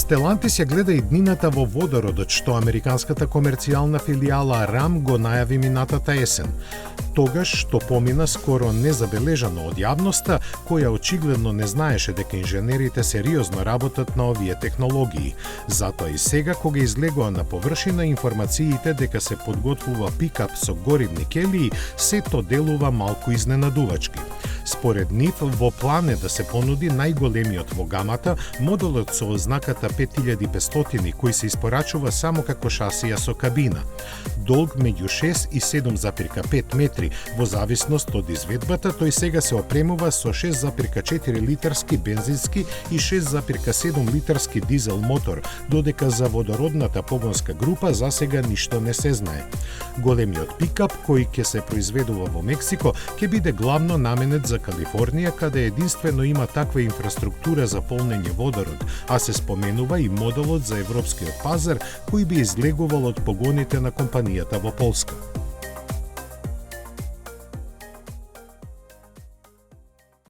Stellantis ја гледа иднината во водородот, што американската комерцијална филијала RAM го најави минатата есен. Тогаш што помина скоро незабележано од јавноста, која очигледно не знаеше дека инженерите сериозно работат на овие технологии. Затоа и сега, кога излегоа на површина информациите дека се подготвува пикап со горивни келии, сето делува малку изненадувачки. Според нив, во план е да се понуди најголемиот во гамата, моделот со ознаката 5500, кој се испорачува само како шасија со кабина. Долг меѓу 6 и 7,5 метри, во зависност од изведбата, тој сега се опремува со 6,4 литарски бензински и 6,7 литарски дизел мотор, додека за водородната погонска група засега ништо не се знае. Големиот пикап, кој ќе се произведува во Мексико, ќе биде главно наменет за Калифорнија, каде единствено има таква инфраструктура за полнење водород, а се споменува и моделот за европскиот пазар, кој би излегувал од погоните на компанијата во Полска.